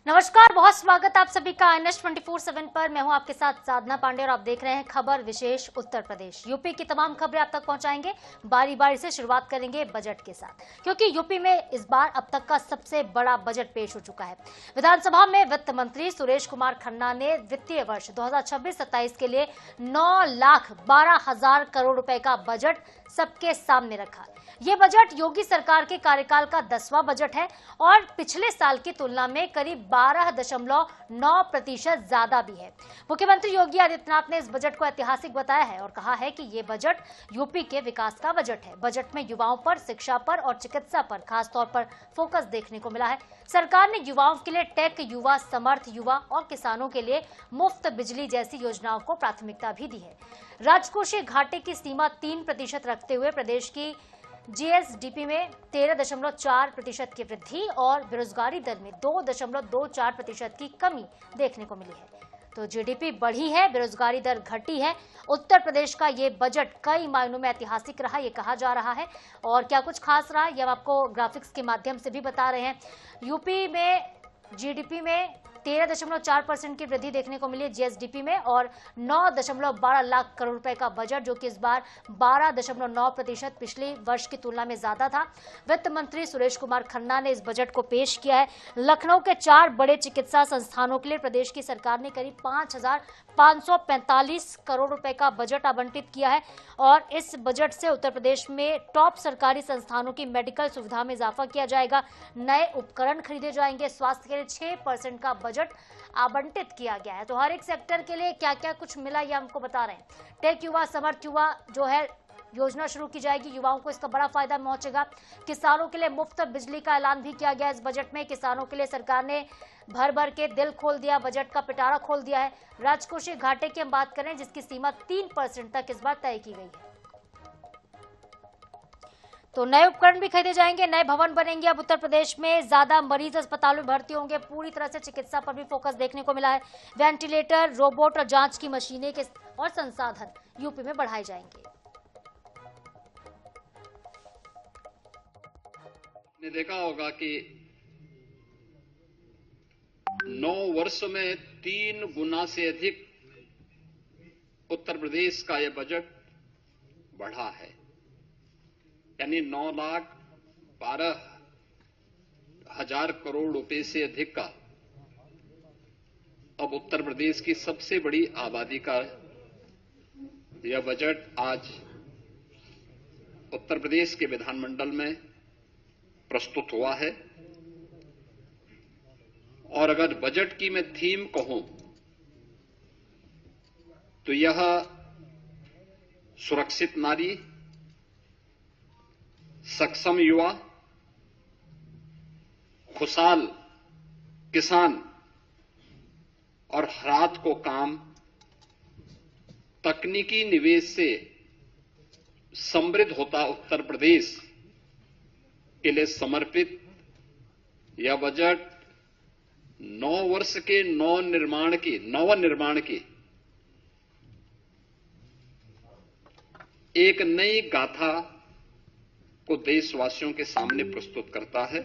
नमस्कार, बहुत स्वागत आप सभी का INS 24/7 पर। मैं हूं आपके साथ साधना पांडे और आप देख रहे हैं खबर विशेष उत्तर प्रदेश। यूपी की तमाम खबरें आप तक पहुंचाएंगे। बारी बारी से शुरुआत करेंगे बजट के साथ, क्योंकि यूपी में इस बार अब तक का सबसे बड़ा बजट पेश हो चुका है। विधानसभा में वित्त मंत्री सुरेश कुमार खन्ना ने वित्तीय वर्ष 2026-27 के लिए 9,12,000 करोड़ रुपए का बजट सबके सामने रखा। ये बजट योगी सरकार के कार्यकाल का 10वां बजट है और पिछले साल की तुलना में करीब 12.9% ज्यादा भी है। मुख्यमंत्री योगी आदित्यनाथ ने इस बजट को ऐतिहासिक बताया है और कहा है कि ये बजट यूपी के विकास का बजट है। बजट में युवाओं पर, शिक्षा पर और चिकित्सा पर खासतौर पर फोकस देखने को मिला है। सरकार ने युवाओं के लिए टेक युवा, समर्थ युवा और किसानों के लिए मुफ्त बिजली जैसी योजनाओं को प्राथमिकता भी दी है। राजकोषीय घाटे की सीमा 3% रखते हुए प्रदेश की जीएसडीपी में 13.4% की वृद्धि और बेरोजगारी दर में 2.24% की कमी देखने को मिली है। तो जीडीपी बढ़ी है, बेरोजगारी दर घटी है। उत्तर प्रदेश का ये बजट कई मायनों में ऐतिहासिक रहा, ये कहा जा रहा है। और क्या कुछ खास रहा, ये हम आपको ग्राफिक्स के माध्यम से भी बता रहे हैं। यूपी में जीडीपी में 13.4% की वृद्धि देखने को मिली है जीएसडीपी में, और 9.12 लाख करोड़ रुपए का बजट, जो कि इस बार 12.9% पिछले वर्ष की तुलना में ज्यादा था। वित्त मंत्री सुरेश कुमार खन्ना ने इस बजट को पेश किया है। लखनऊ के 4 बड़े चिकित्सा संस्थानों के लिए प्रदेश की सरकार ने करीब 5,545 करोड़ रुपए का बजट आवंटित किया है और इस बजट से उत्तर प्रदेश में टॉप सरकारी संस्थानों की मेडिकल सुविधा में इजाफा किया जाएगा। नए उपकरण खरीदे जाएंगे। स्वास्थ्य के लिए 6% का बजट आवंटित किया गया है। तो हर एक सेक्टर के लिए क्या क्या कुछ मिला, ये हमको बता रहे हैं। टेक युवा, समर्थ युवा जो है योजना शुरू की जाएगी, युवाओं को इसका बड़ा फायदा पहुंचेगा। किसानों के लिए मुफ्त बिजली का ऐलान भी किया गया इस बजट में। किसानों के लिए सरकार ने भर भर के दिल खोल दिया, बजट का पिटारा खोल दिया है। राजकोषीय घाटे की हम बात करें, जिसकी सीमा 3% तक इस बार तय की गई है। तो नए उपकरण भी खरीदे जाएंगे, नए भवन बनेंगे। अब उत्तर प्रदेश में ज्यादा मरीज अस्पतालों में भर्ती होंगे। पूरी तरह से चिकित्सा पर भी फोकस देखने को मिला है। वेंटिलेटर, रोबोट और जांच की मशीनें के और संसाधन यूपी में बढ़ाए जाएंगे। ने देखा होगा कि 9 वर्ष में 3 गुना से अधिक उत्तर प्रदेश का यह बजट बढ़ा है, यानी 9,12,000 करोड़ रुपए से अधिक का अब उत्तर प्रदेश की सबसे बड़ी आबादी का यह बजट आज उत्तर प्रदेश के विधानमंडल में प्रस्तुत हुआ है। और अगर बजट की मैं थीम कहूं तो यह सुरक्षित नारी, सक्षम युवा, खुशहाल किसान और रात को काम, तकनीकी निवेश से समृद्ध होता उत्तर प्रदेश के लिए समर्पित यह बजट 9 वर्ष के नवनिर्माण की एक नई गाथा को देशवासियों के सामने प्रस्तुत करता है।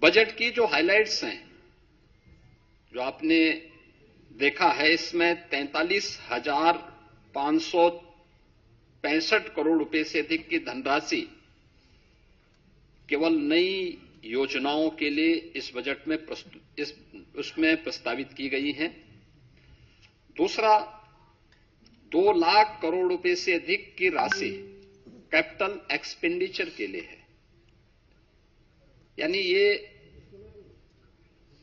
बजट की जो हाइलाइट्स हैं, जो आपने देखा है, इसमें 43,565 करोड़ रुपए से अधिक की धनराशि केवल नई योजनाओं के लिए इस बजट में उसमें प्रस्तावित की गई है। दूसरा, 2 लाख करोड़ रुपए से अधिक की राशि कैपिटल एक्सपेंडिचर के लिए है, यानी ये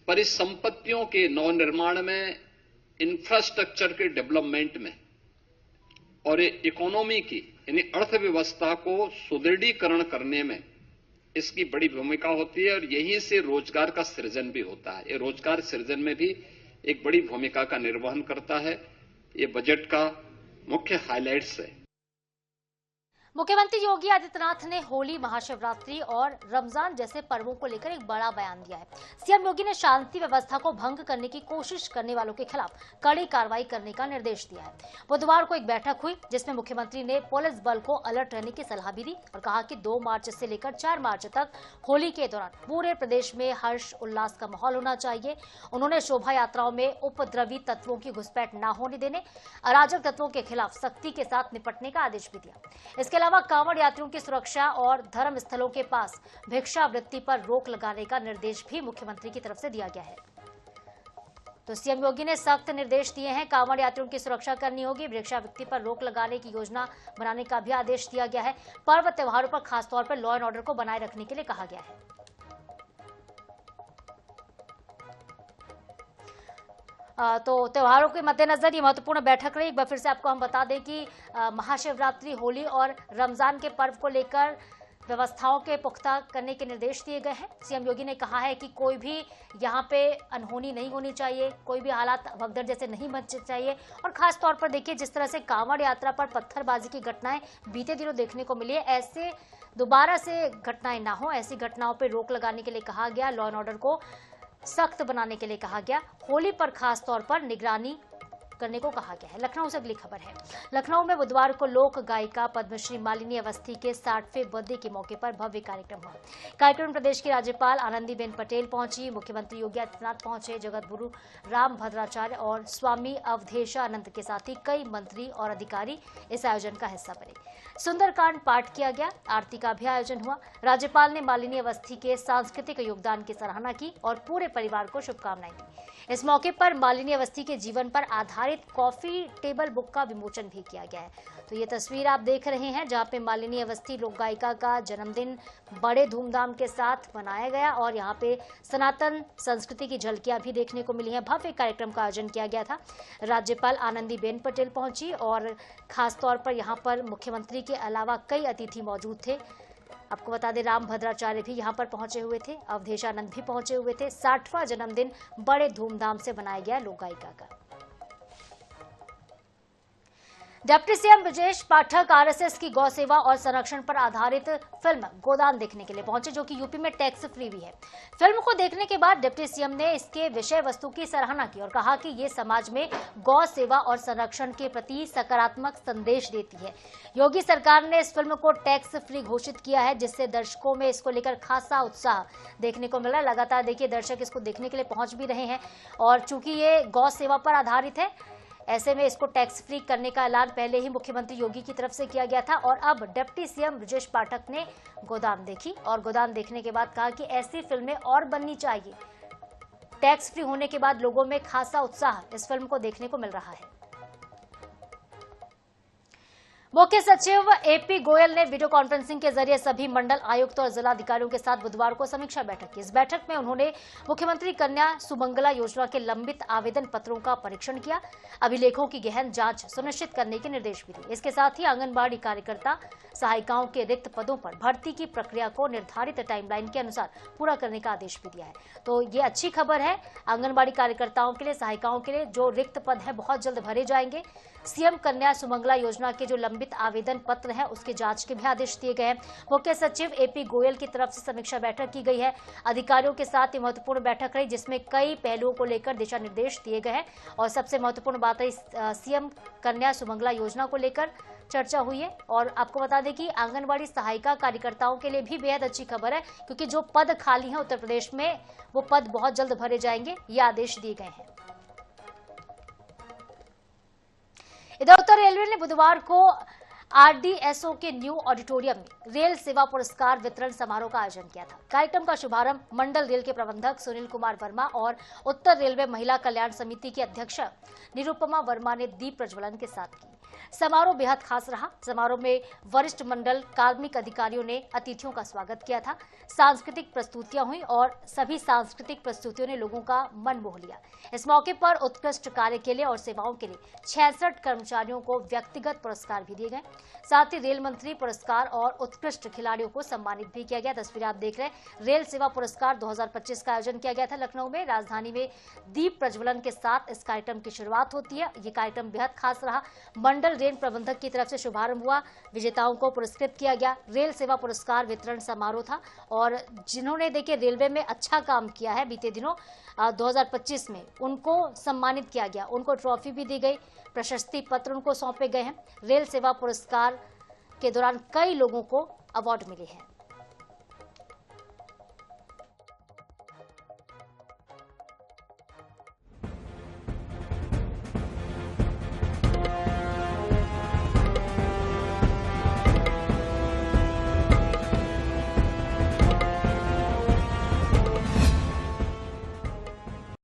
परिसंपत्तियों के नवनिर्माण में, इंफ्रास्ट्रक्चर के डेवलपमेंट में और इकोनॉमी की यानी अर्थव्यवस्था को सुदृढ़ीकरण करने में इसकी बड़ी भूमिका होती है और यहीं से रोजगार का सृजन भी होता है। ये रोजगार सृजन में भी एक बड़ी भूमिका का निर्वहन करता है। ये बजट का मुख्य हाइलाइट्स है। मुख्यमंत्री योगी आदित्यनाथ ने होली, महाशिवरात्रि और रमजान जैसे पर्वों को लेकर एक बड़ा बयान दिया है। सीएम योगी ने शांति व्यवस्था को भंग करने की कोशिश करने वालों के खिलाफ कड़ी कार्रवाई करने का निर्देश दिया है। बुधवार को एक बैठक हुई जिसमें मुख्यमंत्री ने पुलिस बल को अलर्ट रहने की सलाह भी दी और कहा कि 2 मार्च से लेकर 4 मार्च तक होली के दौरान पूरे प्रदेश में हर्ष उल्लास का माहौल होना चाहिए। उन्होंने शोभा यात्राओं में उपद्रवी तत्वों की घुसपैठ न होने देने, अराजक तत्वों के खिलाफ सख्ती के साथ निपटने का आदेश भी दिया। इसके अलावा कांवड़ यात्रियों की सुरक्षा और धर्म स्थलों के पास भिक्षावृत्ति पर रोक लगाने का निर्देश भी मुख्यमंत्री की तरफ से दिया गया है। तो सीएम योगी ने सख्त निर्देश दिए हैं। कांवड़ यात्रियों की सुरक्षा करनी होगी, भिक्षावृत्ति पर रोक लगाने की योजना बनाने का भी आदेश दिया गया है। पर्व त्योहारों पर खासतौर पर लॉ एंड ऑर्डर को बनाए रखने के लिए कहा गया है। तो त्योहारों के मद्देनजर ये महत्वपूर्ण बैठक रही। एक बार फिर से आपको हम बता दें कि महाशिवरात्रि, होली और रमजान के पर्व को लेकर व्यवस्थाओं के पुख्ता करने के निर्देश दिए गए हैं। सीएम योगी ने कहा है कि कोई भी यहाँ पे अनहोनी नहीं होनी चाहिए, कोई भी हालात भगदड़ जैसे नहीं बनने चाहिए। और खास तौर पर देखिए, जिस तरह से कांवड़ यात्रा पर पत्थरबाजी की घटनाएं बीते दिनों देखने को मिली है, ऐसे दोबारा से घटनाएं ना हो, ऐसी घटनाओं पर रोक लगाने के लिए कहा गया। लॉ एंड ऑर्डर को सख्त बनाने के लिए कहा गया। होली पर खास तौर पर निगरानी करने को कहा गया है। लखनऊ से अगली खबर है। लखनऊ में बुधवार को लोक गायिका पद्मश्री मालिनी अवस्थी के 60वें बर्थडे के मौके पर भव्य कार्यक्रम हुआ। कार्यक्रम में प्रदेश की राज्यपाल आनंदीबेन पटेल पहुंची, मुख्यमंत्री योगी आदित्यनाथ पहुंचे, जगत गुरु राम भद्राचार्य और स्वामी अवधेशानंद के साथ ही कई मंत्री और अधिकारी इस आयोजन का हिस्सा बने। सुंदरकांड पाठ किया गया, आरती का भी आयोजन हुआ। राज्यपाल ने मालिनी अवस्थी के सांस्कृतिक योगदान की सराहना की और पूरे परिवार को शुभकामनाएं दी। इस मौके पर मालिनी अवस्थी के जीवन पर आधारित कॉफी टेबल बुक का विमोचन भी किया गया है। तो ये तस्वीर आप देख रहे हैं जहां पे मालिनी अवस्थी लोक गायिका का जन्मदिन बड़े धूमधाम के साथ मनाया गया और यहाँ पे सनातन संस्कृति की झलकियां भी देखने को मिली हैं। भव्य कार्यक्रम का आयोजन किया गया था। राज्यपाल आनंदीबेन पटेल पहुंची और खासतौर पर यहाँ पर मुख्यमंत्री के अलावा कई अतिथि मौजूद थे। आपको बता दें, राम भद्राचार्य भी यहाँ पर पहुंचे हुए थे, अवधेशानंद भी पहुंचे हुए थे। 60वां जन्मदिन बड़े धूमधाम से मनाया गया लोक गायिका का। Deputy CM Brajesh Pathak RSS की गौ सेवा और संरक्षण पर आधारित फिल्म गोदान देखने के लिए पहुंचे, जो कि यूपी में टैक्स फ्री भी है। फिल्म को देखने के बाद डिप्टी सीएम ने इसके विषय वस्तु की सराहना की और कहा कि ये समाज में गौ सेवा और संरक्षण के प्रति सकारात्मक संदेश देती है। योगी सरकार ने इस फिल्म को टैक्स फ्री घोषित किया है, जिससे दर्शकों में इसको लेकर खासा उत्साह देखने को मिल रहा है। लगातार देखिए, दर्शक इसको देखने के लिए पहुंच भी रहे हैं और चूंकि ये गौ सेवा पर आधारित है, ऐसे में इसको टैक्स फ्री करने का ऐलान पहले ही मुख्यमंत्री योगी की तरफ से किया गया था। और अब डिप्टी सीएम ब्रजेश पाठक ने गोदान देखी और गोदान देखने के बाद कहा कि ऐसी फिल्में और बननी चाहिए। टैक्स फ्री होने के बाद लोगों में खासा उत्साह इस फिल्म को देखने को मिल रहा है। मुख्य सचिव एपी गोयल ने वीडियो कॉन्फ्रेंसिंग के जरिए सभी मंडल आयुक्त और जिलाधिकारियों के साथ बुधवार को समीक्षा बैठक की। इस बैठक में उन्होंने मुख्यमंत्री कन्या सुमंगला योजना के लंबित आवेदन पत्रों का परीक्षण किया, अभिलेखों की गहन जांच सुनिश्चित करने के निर्देश भी दिए। इसके साथ ही आंगनबाड़ी कार्यकर्ता सहायिकाओं के रिक्त पदों पर भर्ती की प्रक्रिया को निर्धारित टाइमलाइन के अनुसार पूरा करने का आदेश भी दिया है। तो ये अच्छी खबर है आंगनबाड़ी कार्यकर्ताओं के लिए, सहायिकाओं के लिए। जो रिक्त पद है बहुत जल्द भरे जाएंगे। सीएम कन्या सुमंगला योजना के जो लंबित आवेदन पत्र हैं उसकी जांच के भी आदेश दिए गए हैं। मुख्य सचिव एपी गोयल की तरफ से समीक्षा बैठक की गई है। अधिकारियों के साथ ये महत्वपूर्ण बैठक रही जिसमें कई पहलुओं को लेकर दिशा निर्देश दिए गए हैं और सबसे महत्वपूर्ण बात है सीएम कन्या सुमंगला योजना को लेकर चर्चा हुई है। और आपको बता दें कि आंगनबाड़ी सहायिका कार्यकर्ताओं के लिए भी बेहद अच्छी खबर है, क्योंकि जो पद खाली हैं उत्तर प्रदेश में वो पद बहुत जल्द भरे जाएंगे, ये आदेश दिए गए हैं। इधर उत्तर रेलवे ने बुधवार को आरडीएसओ के न्यू ऑडिटोरियम में रेल सेवा पुरस्कार वितरण समारोह का आयोजन किया था। कार्यक्रम का शुभारंभ मंडल रेल के प्रबंधक सुनील कुमार वर्मा और उत्तर रेलवे महिला कल्याण समिति की अध्यक्ष निरुपमा वर्मा ने दीप प्रज्वलन के साथ की। समारोह बेहद खास रहा। समारोह में वरिष्ठ मंडल कार्मिक अधिकारियों ने अतिथियों का स्वागत किया था। सांस्कृतिक प्रस्तुतियां हुई और सभी सांस्कृतिक प्रस्तुतियों ने लोगों का मन मोह लिया। इस मौके पर उत्कृष्ट कार्य के लिए और सेवाओं के लिए 66 कर्मचारियों को व्यक्तिगत पुरस्कार भी दिए गए। साथ ही रेल मंत्री पुरस्कार और उत्कृष्ट खिलाड़ियों को सम्मानित भी किया गया। तस्वीर आप देख रहे हैं, रेल सेवा पुरस्कार 2025 का आयोजन किया गया था लखनऊ में। राजधानी में दीप प्रज्वलन के साथ इस कार्यक्रम की शुरुआत होती है। ये कार्यक्रम बेहद खास रहा। मंडल मॉडल रेल प्रबंधक की तरफ से शुभारंभ हुआ। विजेताओं को पुरस्कृत किया गया। रेल सेवा पुरस्कार वितरण समारोह था और जिन्होंने देखिए रेलवे में अच्छा काम किया है बीते दिनों 2025 में, उनको सम्मानित किया गया। उनको ट्रॉफी भी दी गई, प्रशस्ति पत्र उनको सौंपे गए हैं। रेल सेवा पुरस्कार के दौरान कई लोगों को अवार्ड मिले हैं।